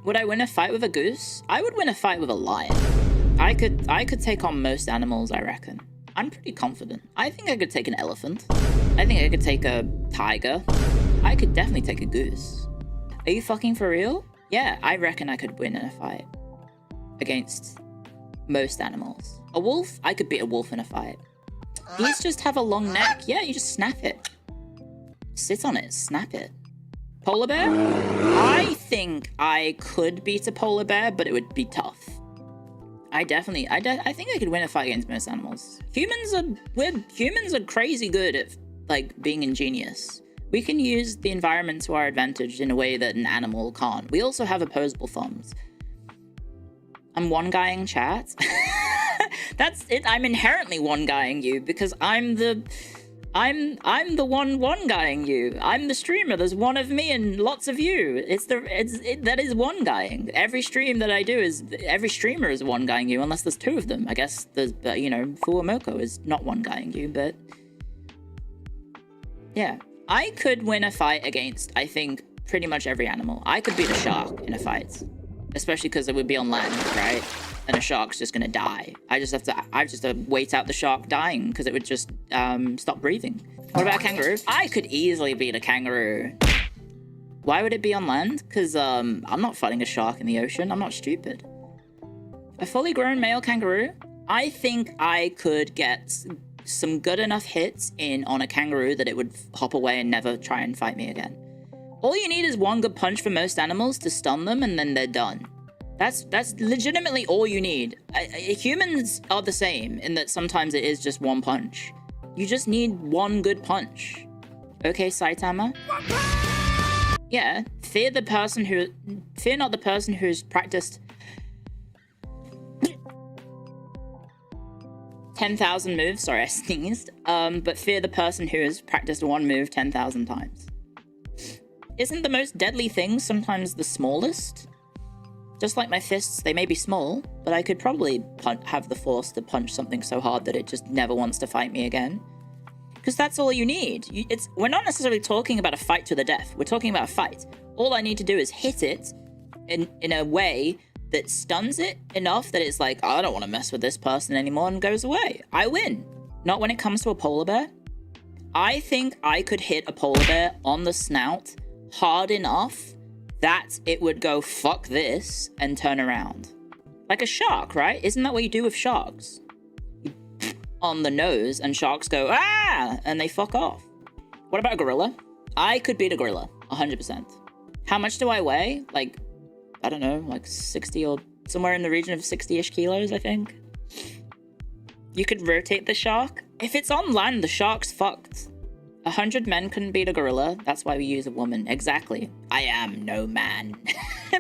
Would I win a fight with a goose? I would win a fight with a lion. I could take on most animals, I reckon. I'm pretty confident. I think I could take an elephant. I think I could take a tiger. I could definitely take a goose. Are you fucking for real? Yeah, I reckon I could win in a fight against most animals. A wolf? I could beat a wolf in a fight. These just have a long neck. Yeah, you just snap it. Sit on it, snap it. Polar bear? I think I could beat a polar bear, but it would be tough. I think I could win a fight against most animals. Humans are crazy good at like being ingenious. We can use the environment to our advantage in a way that an animal can't. We also have opposable thumbs. I'm one-guying chat. That's it. I'm inherently one-guying you because I'm the one-guying you. I'm the streamer. There's one of me and lots of you. That is one-guying. Every stream that I do is every streamer is one-guying you unless there's two of them. I guess there's Fuamoko is not one-guying you, but yeah. I could win a fight against, I think, pretty much every animal. I could beat a shark in a fight, especially because it would be on land, right? And a shark's just gonna die. I just have to wait out the shark dying because it would just stop breathing. What about a kangaroo? I could easily beat a kangaroo. Why would it be on land? Because I'm not fighting a shark in the ocean. I'm not stupid. A fully grown male kangaroo? I think I could get some good enough hits in on a kangaroo that it would hop away and never try and fight me again. All you need is one good punch for most animals to stun them and then they're done. That's legitimately all you need. Humans are the same in that sometimes it is just one punch. You just need one good punch. Okay, Saitama? Yeah, fear not the person who's practiced 10,000 moves. Sorry, I sneezed. But fear the person who has practiced one move 10,000 times. Isn't the most deadly thing sometimes the smallest? Just like my fists, they may be small, but I could probably have the force to punch something so hard that it just never wants to fight me again. Because that's all you need. We're not necessarily talking about a fight to the death. We're talking about a fight. All I need to do is hit it in a way that stuns it enough that it's like, I don't want to mess with this person anymore, and goes away. I win. Not when it comes to a polar bear. I think I could hit a polar bear on the snout hard enough that it would go, fuck this, and turn around. Like a shark, right? Isn't that what you do with sharks? You on the nose, and sharks go, ah! And they fuck off. What about a gorilla? I could beat a gorilla, 100%. How much do I weigh? Like, I don't know, like 60 or somewhere in the region of 60-ish kilos, I think. You could rotate the shark. If it's on land, the shark's fucked. 100 men couldn't beat a gorilla. That's why we use a woman. Exactly. I am no man.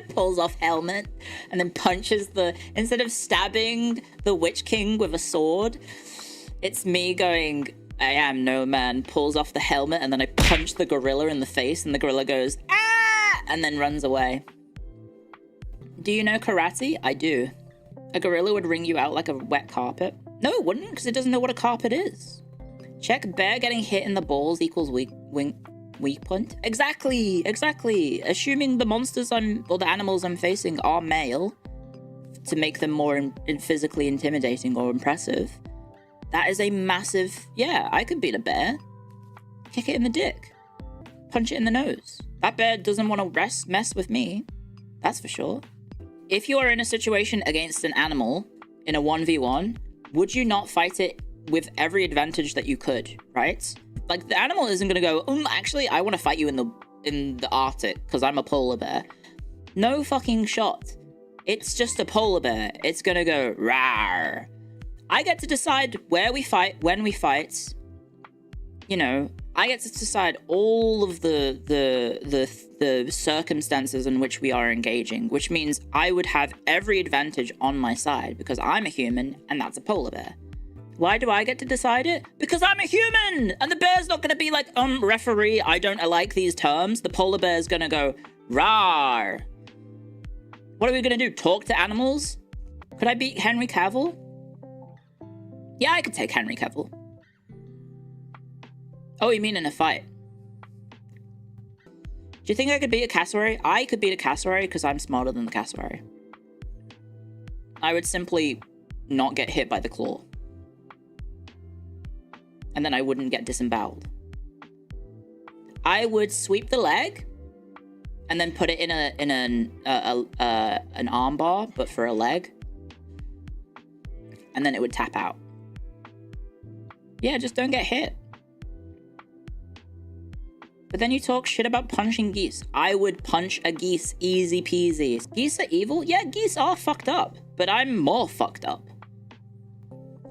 Pulls off helmet and then punches instead of stabbing the Witch King with a sword, it's me going, I am no man, pulls off the helmet, and then I punch the gorilla in the face and the gorilla goes, ah! And then runs away. Do you know karate? I do. A gorilla would wring you out like a wet carpet. No, it wouldn't, because it doesn't know what a carpet is. Check bear getting hit in the balls equals weak point. Exactly. Assuming the monsters or the animals I'm facing are male to make them more physically intimidating or impressive. That is a massive, yeah, I could beat a bear. Kick it in the dick. Punch it in the nose. That bear doesn't want to mess with me. That's for sure. If you are in a situation against an animal in a 1v1, would you not fight it with every advantage that you could, right? Like, the animal isn't gonna go, actually, I want to fight you in the Arctic because I'm a polar bear. No fucking shot. It's just a polar bear. It's gonna go, rawr. I get to decide where we fight, when we fight. You know, I get to decide all of the circumstances in which we are engaging, which means I would have every advantage on my side because I'm a human and that's a polar bear. Why do I get to decide it? Because I'm a human! And the bear's not gonna be like, referee, I don't like these terms. The polar bear's gonna go, rawr. What are we gonna do? Talk to animals? Could I beat Henry Cavill? Yeah, I could take Henry Cavill. Oh, you mean in a fight? Do you think I could beat a cassowary? I could beat a cassowary because I'm smarter than the cassowary. I would simply not get hit by the claw. And then I wouldn't get disemboweled. I would sweep the leg and then put it in an arm bar, but for a leg. And then it would tap out. Yeah, just don't get hit. But then you talk shit about punching geese. I would punch a geese easy peasy. Geese are evil? Yeah, geese are fucked up. But I'm more fucked up.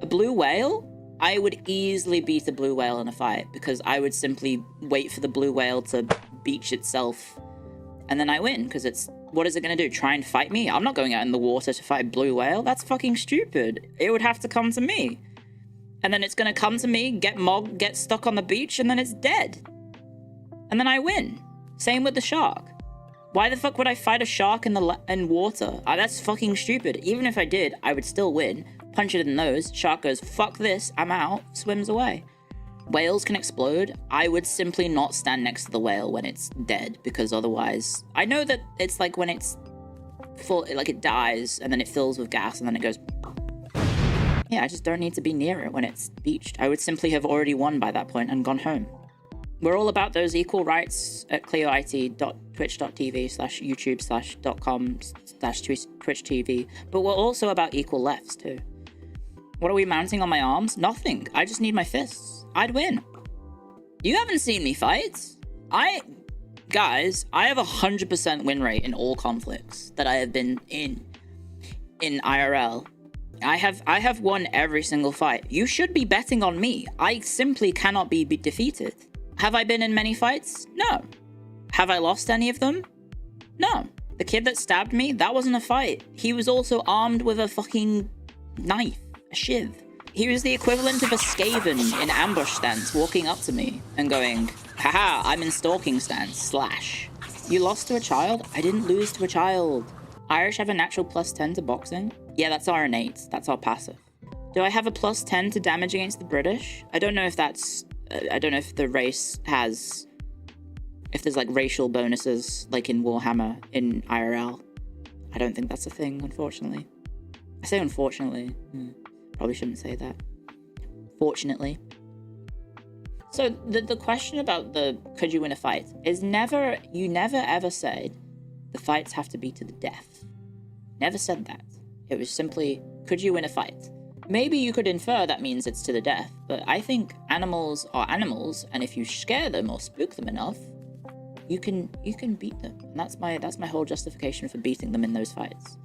A blue whale? I would easily beat a blue whale in a fight because I would simply wait for the blue whale to beach itself. And then I win because it's... What is it going to do? Try and fight me? I'm not going out in the water to fight a blue whale. That's fucking stupid. It would have to come to me. And then it's going to come to me, get stuck on the beach, and then it's dead. And then I win. Same with the shark. Why the fuck would I fight a shark in water? That's fucking stupid. Even if I did, I would still win. Punch it in the nose. Shark goes, fuck this, I'm out. Swims away. Whales can explode. I would simply not stand next to the whale when it's dead, because otherwise... I know that it's like when it's full, like it dies, and then it fills with gas, and then it goes... Yeah, I just don't need to be near it when it's beached. I would simply have already won by that point and gone home. We're all about those equal rights at clioit.twitch.tv/youtube/.com/twitch.tv, but we're also about equal lefts too. What are we mounting on my arms? Nothing. I just need my fists. I'd win. You haven't seen me fight. Guys, I have 100% win rate in all conflicts that I have been in IRL. I have won every single fight. You should be betting on me. I simply cannot be defeated. Have I been in many fights? No. Have I lost any of them? No. The kid that stabbed me, that wasn't a fight. He was also armed with a fucking knife, a shiv. He was the equivalent of a Skaven in ambush stance walking up to me and going, haha, I'm in stalking stance, slash. You lost to a child? I didn't lose to a child. Irish have a natural +10 to boxing? Yeah, that's our innate. That's our passive. Do I have a +10 to damage against the British? I don't know if that's... I don't know if the race has... If there's, like, racial bonuses, like in Warhammer, in IRL. I don't think that's a thing, unfortunately. I say unfortunately. Probably shouldn't say that. Fortunately. So, the question about could you win a fight is never... You never ever said the fights have to be to the death. Never said that. It was simply, could you win a fight? Maybe you could infer that means it's to the death, but I think animals are animals, and if you scare them or spook them enough, you can beat them. And that's my whole justification for beating them in those fights.